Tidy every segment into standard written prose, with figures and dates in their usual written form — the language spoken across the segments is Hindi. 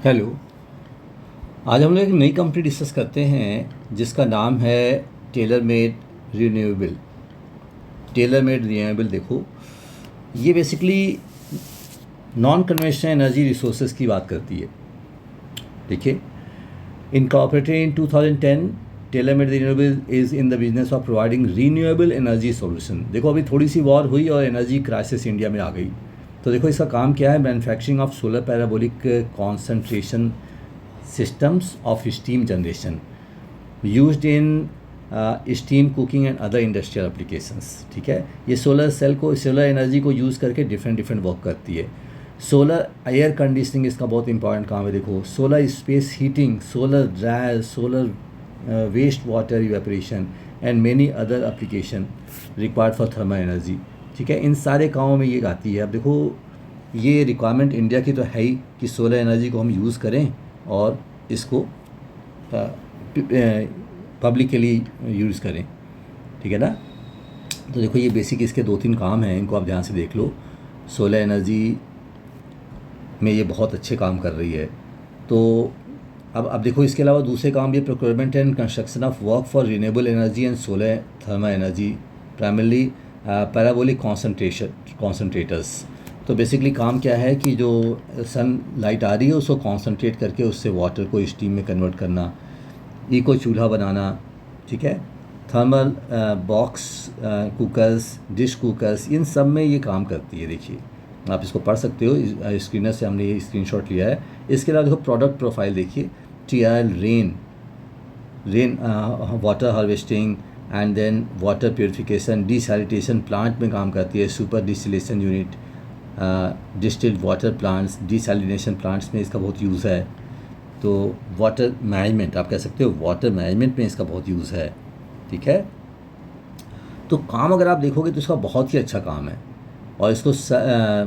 हेलो। आज हम लोग एक नई कंपनी डिस्कस करते हैं जिसका नाम है tailor made renewable. Tailor made renewable देखो, ये basically non conventional energy resources की बात करती है। देखिए, incorporated in 2010, tailor made renewable is in the business of providing renewable energy solution. देखो, अभी थोड़ी सी वॉर हुई और एनर्जी क्राइसिस इंडिया में आ गई। तो देखो, इसका काम क्या है? Manufacturing of solar parabolic concentration systems of steam generation used in steam cooking and other industrial applications। ठीक है, ये सोलर एनर्जी को यूज़ करके डिफरेंट वर्क करती है। सोलर एयर कंडीशनिंग इसका बहुत इंपॉर्टेंट काम है। देखो, solar space heating, solar dryer, solar waste water evaporation and many other application required for thermal energy. ठीक है, इन सारे कामों में ये आती है। अब देखो, ये रिक्वायरमेंट इंडिया की तो है ही कि सोलर एनर्जी को हम यूज़ करें और इसको पब्लिक के लिए यूज़ करें। ठीक है ना? तो देखो, ये बेसिक इसके 2-3 काम हैं, इनको आप ध्यान से देख लो। सोलर एनर्जी में ये बहुत अच्छे काम कर रही है। तो अब देखो, इसके अलावा दूसरे काम भी, procurement and construction of work for renewable energy and solar thermal energy, primarily parabolic concentrators. तो बेसिकली काम क्या है कि जो सन लाइट आ रही है उसको कॉन्सनट्रेट करके उससे वाटर को स्टीम में कन्वर्ट करना, इको चूल्हा बनाना। ठीक है, thermal box cookers, dish cookers, इन सब में ये काम करती है। देखिए, आप इसको पढ़ सकते हो, स्क्रीनर से हमने ये स्क्रीनशॉट लिया है। इसके अलावा देखो, प्रोडक्ट प्रोफाइल देखिए, TRL rain water harvesting and then water purification, desalination plant में काम करती है। Super distillation unit, distilled water plants, desalination plants में इसका बहुत यूज़ है। तो वाटर मैनेजमेंट, आप कह सकते हो वाटर मैनेजमेंट में इसका बहुत यूज़ है। ठीक है, तो काम अगर आप देखोगे तो इसका बहुत ही अच्छा काम है और इसको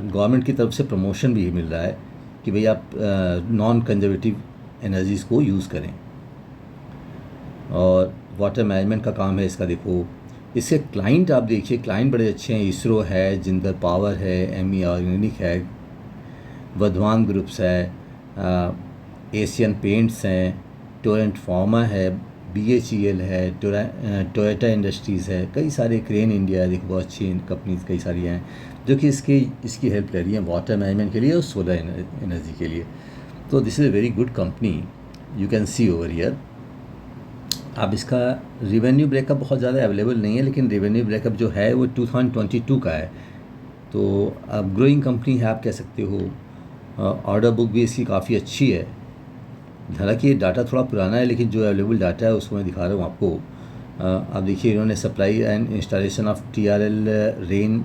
गवर्नमेंट की तरफ से प्रमोशन भी मिल रहा है कि भाई आप नॉन कंजर्वेटिव एनर्जीज़ को यूज़ करें। और वाटर मैनेजमेंट का काम है इसका। देखो, इसके क्लाइंट आप देखिए, क्लाइंट बड़े अच्छे हैं। इसरो है, जिंदल पावर है, एमी ऑर्गेनिक है, वर्धमान ग्रुप्स है, एशियन पेंट्स हैं, टोरेंट फार्मा है, BHEL है, टोयोटा इंडस्ट्रीज़ है, कई सारे, क्रेन इंडिया है। देखो, बहुत अच्छी कंपनीज कई सारी हैं जो कि इसकी हेल्प ले रही हैं वाटर मैनेजमेंट के लिए और सोलर एनर्जी के लिए। तो this is a very good company, you can see over here. अब इसका रिवेन्यू ब्रेकअप बहुत ज़्यादा अवेलेबल नहीं है, लेकिन रिवेन्यू ब्रेकअप जो है वो 2022 का है। तो अब ग्रोइंग कंपनी है, आप कह सकते हो। ऑर्डर बुक भी इसकी काफ़ी अच्छी है। हालांकि ये डाटा थोड़ा पुराना है, लेकिन जो अवेलेबल डाटा है उसको मैं दिखा रहा हूँ आपको। अब देखिए, इन्होंने supply and installation of TRL rain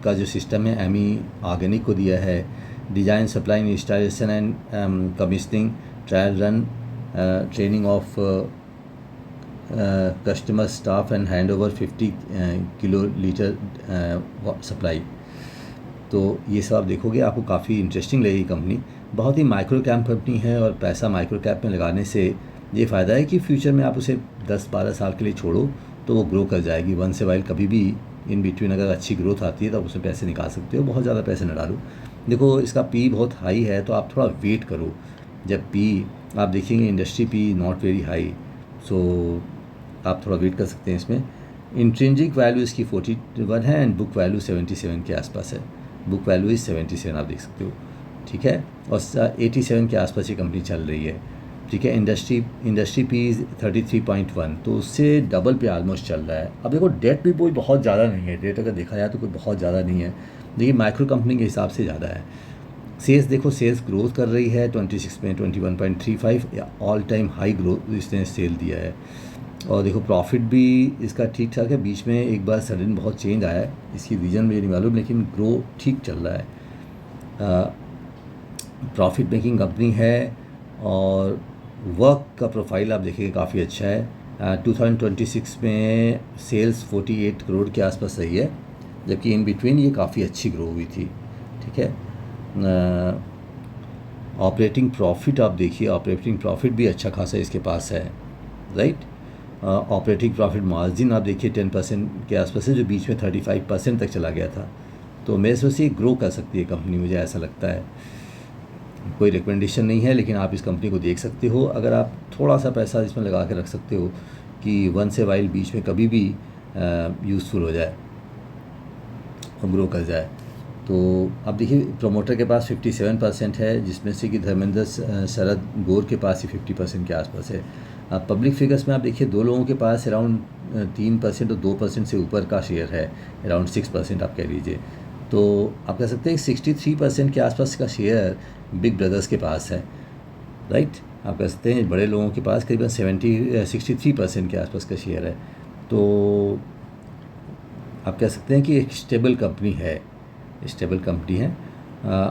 का जो सिस्टम है एमी ऑर्गेनिक को दिया है। Design, supply, installation and commissioning, trial run, training of customer staff and hand over 50 kilo litre supply. तो ये सब आप देखोगे, आपको काफ़ी इंटरेस्टिंग लगेगी कंपनी। बहुत ही माइक्रो कैप कंपनी है और पैसा माइक्रो कैप में लगाने से ये फ़ायदा है कि फ्यूचर में आप उसे 10-12 साल के लिए छोड़ो तो वो ग्रो कर जाएगी। वन से वाइल कभी भी इन बिटवीन अगर अच्छी ग्रोथ आती है तो आप उसमें पैसे निकाल सकते हो। बहुत ज़्यादा पैसे न डालो। देखो, इसका पी बहुत हाई है, तो आप थोड़ा वेट करो। जब पी आप देखेंगे, इंडस्ट्री पी नॉट वेरी हाई, सो आप थोड़ा वेट कर सकते हैं इसमें। इंट्रिंसिक वैल्यू इसकी 41 है एंड बुक वैल्यू 77 के आसपास है। बुक वैल्यू इज़ 77, आप देख सकते हो। ठीक है, और 87 के आसपास ये कंपनी चल रही है। ठीक है, इंडस्ट्री पी 33.1, तो उससे डबल पे ऑलमोस्ट चल रहा है। अब देखो, डेट भी कोई बहुत ज़्यादा नहीं है। डेट अगर देखा जाए तो कोई बहुत ज़्यादा नहीं है, लेकिन माइक्रो कंपनी के हिसाब से ज़्यादा है। सेल्स देखो, सेल्स ग्रोथ कर रही है 26 में 21.35, ऑल टाइम हाई ग्रोथ इसने सेल दिया है। और देखो, प्रॉफिट भी इसका ठीक ठाक है। बीच में एक बार सडन बहुत चेंज आया है, इसकी रीज़न मुझे नहीं मालूम, लेकिन ग्रो ठीक चल रहा है। प्रॉफिट मेकिंग कंपनी है और वर्क का प्रोफाइल आप देखिए काफ़ी अच्छा है। 2026 में सेल्स 48 करोड़ के आसपास रही है, जबकि इन बिटवीन ये काफ़ी अच्छी ग्रो हुई थी। ठीक है, ऑपरेटिंग प्रॉफिट आप देखिए, ऑपरेटिंग प्रॉफिट भी अच्छा खासा इसके पास है, राइट। ऑपरेटिंग प्रॉफिट मार्जिन आप देखिए 10% के आसपास है, जो बीच में 35% तक चला गया था। तो मेरे सोच से ग्रो कर सकती है कंपनी, मुझे ऐसा लगता है। कोई रिकमेंडेशन नहीं है, लेकिन आप इस कंपनी को देख सकते हो अगर आप थोड़ा सा पैसा इसमें लगा के रख सकते हो कि वंस ए वाइल बीच में कभी भी यूज़फुल हो जाए और ग्रो कर जाए। तो अब देखिए प्रमोटर के पास 57% है, जिसमें से कि धर्मेंद्र शरद गौर के पास ही 50% के आसपास है। अब पब्लिक फिगर्स में आप देखिए दो लोगों के पास अराउंड 3% और 2% से ऊपर का शेयर है, अराउंड 6% आप कह लीजिए। तो आप कह सकते हैं 63% के आसपास का शेयर बिग ब्रदर्स के पास है, राइट। आप कह सकते हैं बड़े लोगों के पास करीबन 63% के आसपास का शेयर है। तो आप कह सकते हैं कि एक स्टेबल कंपनी है, स्टेबल कंपनी है।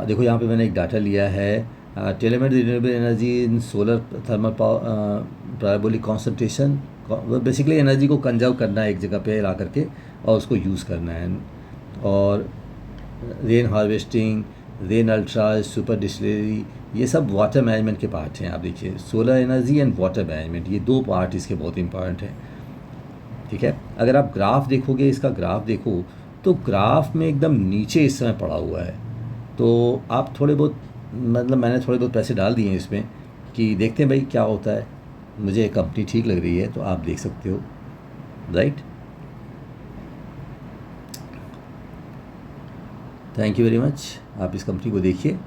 देखो यहाँ पे मैंने एक डाटा लिया है, Telemed renewable energy in solar thermal parabolic concentration. Basically energy को कंजर्व करना है एक जगह पे ला करके और उसको यूज़ करना है। और rain harvesting, rain ultra, super distillery, ये सब वाटर मैनेजमेंट के पार्ट हैं। आप देखिए solar energy and water management, ये दो पार्ट इसके बहुत इंपॉर्टेंट हैं, ठीक है। अगर आप ग्राफ देखोगे, इसका ग्राफ देखो तो ग्राफ में एकदम नीचे इस समय पड़ा हुआ है। तो आप थोड़े बहुत, मतलब मैंने थोड़े बहुत पैसे डाल दिए हैं इसमें कि देखते हैं भाई क्या होता है। मुझे कंपनी ठीक लग रही है तो आप देख सकते हो, right. Thank you very much, आप इस कंपनी को देखिए।